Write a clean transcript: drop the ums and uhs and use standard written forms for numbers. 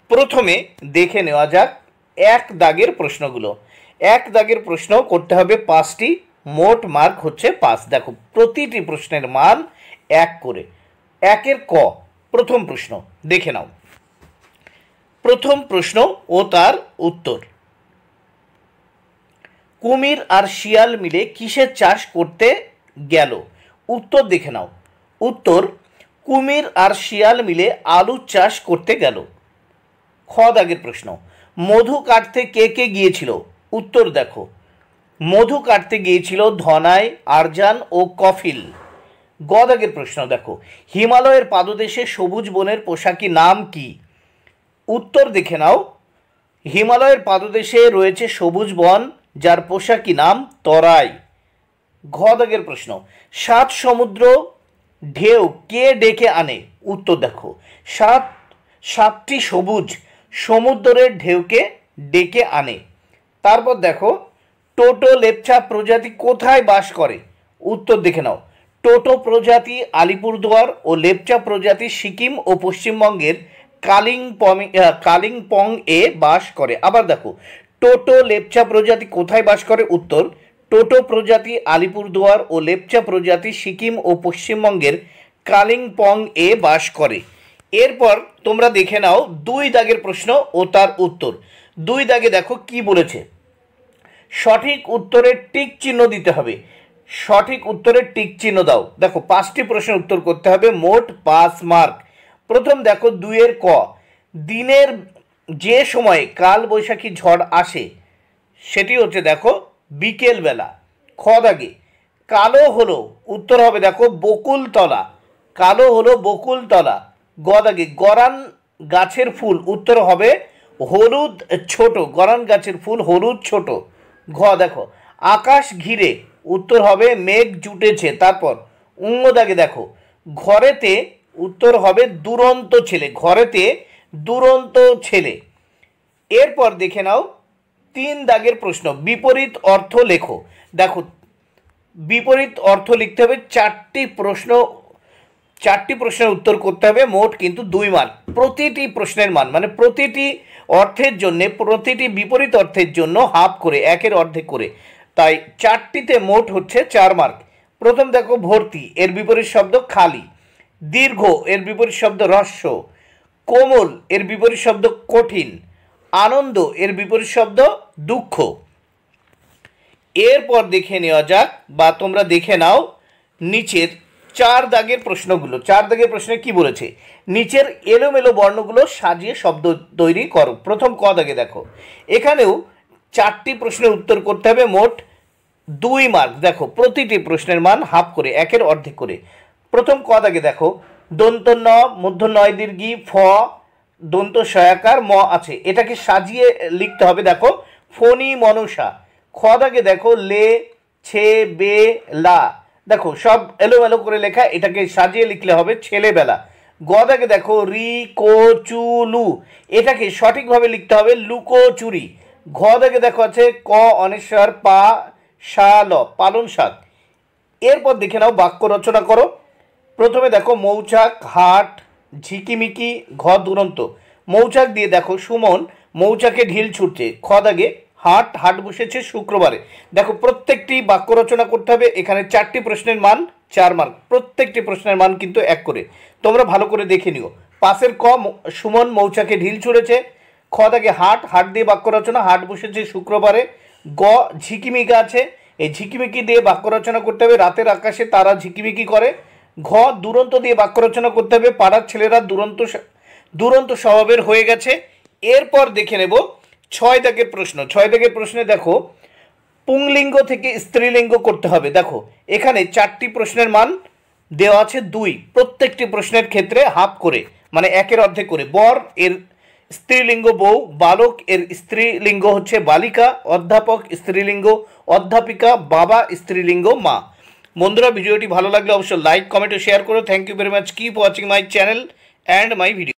প্রথমে দেখে নেওয়া যাক এক দাগের প্রশ্নগুলো। এক দাগের প্রশ্ন করতে হবে 5টি, মোট মার্ক হচ্ছে 5। দেখো প্রতিটি প্রশ্নের মান 1 করে। একের ক প্রথম প্রশ্ন দেখে নাও। প্রথম প্রশ্ন ও তার উত্তর। কুমির আর শিয়াল মিলে কিসের চাষ করতে গেল? উত্তর দেখে নাও। উত্তর, কুমির আর শিয়াল মিলে আলু চাষ করতে গেল। খ দাগের প্রশ্ন, মধু কাটতে কে কে গিয়েছিল? উত্তর দেখো। মধু কাটতে গিয়েছিল ধনাই, আরজান ও কফিল। গ দাগের প্রশ্ন দেখো, হিমালয়ের পাদদেশে সবুজ বনের পোশাকি নাম কি? উত্তর দেখে নাও। হিমালয়ের পাদদেশে রয়েছে সবুজ বন, যার পোশাকি নাম তরাই। ঘ দাগের প্রশ্ন, 7 সমুদ্র ঢেউ কে ডেকে আনে? উত্তর দেখো। 7টি সবুজ সমুদ্রের ঢেউকে ডেকে আনে। তারপর দেখো, টোটো লেপচা প্রজাতি কোথায় বাস করে? উত্তর দেখে নাও। টোটো প্রজাতি আলিপুরদুয়ার ও লেপচা প্রজাতি সিকিম ও পশ্চিমবঙ্গের কালিম্পং এ বাস করে। আবার দেখো, টোটো লেপচা প্রজাতি কোথায় বাস করে? উত্তর, টোটো প্রজাতি আলিপুরদুয়ার ও লেপচা প্রজাতি সিকিম ও পশ্চিমবঙ্গের কালিম্পং এ বাস করে। এরপর তোমরা দেখে নাও 2 দাগের প্রশ্ন ও তার উত্তর। 2 দাগে দেখো কি বলেছে। সঠিক উত্তরের টিক চিহ্ন দিতে হবে। সঠিক উত্তরের টিক চিহ্ন দাও। দেখো 5টি প্রশ্নের উত্তর করতে হবে, মোট 5 মার্ক। প্রথম দেখো 2 এর ক, দিনের যে সময়ে কাল বৈশাখী ঝড় আসে সেটি হচ্ছে দেখো বিকেলবেলা। খ দাগে, কালো হলো, উত্তর হবে দেখো বকুলতলা। কালো হলো বকুলতলা। গ দাগে, গরান গাছের ফুল, উত্তর হবে হলুদ ছোট। গরান গাছের ফুল হলুদ ছোট। ঘ দেখো, আকাশ ঘিরে, উত্তর হবে মেঘ জুটেছে। তারপর উঙ্গ দাগে দেখো, ঘরেতে, উত্তর হবে দুরন্ত ছেলে। ঘরেতে দুরন্ত ছেলে। এরপর দেখে নাও 3 দাগের প্রশ্ন, বিপরীত অর্থ লেখো। দেখো বিপরীত অর্থ লিখতে হবে। 4টি প্রশ্নের উত্তর করতে হবে, মোট কিন্তু 2 মার্ক। প্রতিটি প্রশ্নের মান মানে প্রতিটি অর্থের জন্য, প্রতিটি বিপরীত অর্থের জন্য হাফ করে, 1-এর অর্ধেক করে। তাই 4টিতে মোট হচ্ছে 4 মার্ক। প্রথম দেখো, ভর্তি এর বিপরীত শব্দ খালি। দীর্ঘ এর বিপরীত শব্দ হ্রস্ব। কোমল এর বিপরীত শব্দ কঠিন। আনন্দ এর বিপরীত শব্দ দুঃখ। এরপর দেখে নেওয়া যাক, বা তোমরা দেখে নাও নিচের 4 দাগের প্রশ্নগুলো। 4 দাগের প্রশ্নে কি বলেছে, নিচের এলোমেলো বর্ণগুলো সাজিয়ে শব্দ তৈরি করো। প্রথম ক দাগে দেখো, এখানেও 4টি প্রশ্নের উত্তর করতে হবে, মোট 2 মার্ক। দেখো প্রতিটি প্রশ্নের মান হাফ করে, 1-এর অর্ধেক করে। প্রথম ক দাগে দেখো, দন্ত ন মধ্য নয় দীর্ঘি ফ দন্ত সয়াকার ম আছে, এটাকে সাজিয়ে লিখতে হবে। দেখো ফণি মনসা। খ দাগে দেখো, লে ছে বে লা, দেখো সব এলোমেলো করে লেখা, এটাকে সাজিয়ে লিখলে হবে ছেলেবেলা। গ দাগে দেখো, রি কো চু লু, এটাকে সঠিকভাবে লিখতে হবে লুকোচুরি। ঘ দাগে দেখো আছে ক অনেশ্বর পা শা ল, পালন শাক। এরপর দেখে নাও বাক্য রচনা করো। প্রথমে দেখো, মৌচাক হাট ঝিকিমিকি ঘ দুরন্ত। মৌচাক দিয়ে দেখো সুমন মৌচাকে ঢিল ছুটছে। খ দাগে, হাট বসেছে শুক্রবারে। দেখো প্রত্যেকটি বাক্য রচনা করতে হবে। এখানে 4টি প্রশ্নের মান 4 মার্ক। প্রত্যেকটি প্রশ্নের মান কিন্তু 1 করে। তোমরা ভালো করে দেখে নিও। পাশের ক, সুমন মৌচাকে ঢিল ছুঁড়েছে। খ দাগে, হাট দিয়ে বাক্য রচনা, হাট বসেছে শুক্রবারে। গ, ঝিকিমিকি আছে, এই ঝিকিমিকি দিয়ে বাক্য রচনা করতে হবে, রাতের আকাশে তারা ঝিকিমিকি করে। ঘ, দুরন্ত দিয়ে বাক্য রচনা করতে হবে, পাড়ার ছেলেরা দুরন্ত স্বভাবের হয়ে গেছে। এরপর দেখে নেব 6 দাগের প্রশ্ন। 6 দাগের প্রশ্নে দেখো, পুংলিঙ্গ থেকে স্ত্রীলিঙ্গ করতে হবে। দেখো এখানে 4টি প্রশ্নের মান দেওয়া আছে 2, প্রত্যেকটি প্রশ্নের ক্ষেত্রে হাফ করে, মানে 1-এর অর্ধেক করে। বর এর স্ত্রীলিঙ্গ বউ, বালক এর স্ত্রীলিঙ্গ হচ্ছে বালিকা, অধ্যাপক স্ত্রীলিঙ্গ অধ্যাপিকা, বাবা স্ত্রীলিঙ্গ মা। বন্ধুরা ভিডিওটি ভালো লাগলে অবশ্যই লাইক কমেন্ট ও শেয়ার করো। Thank you very much. Keep watching my channel and my video.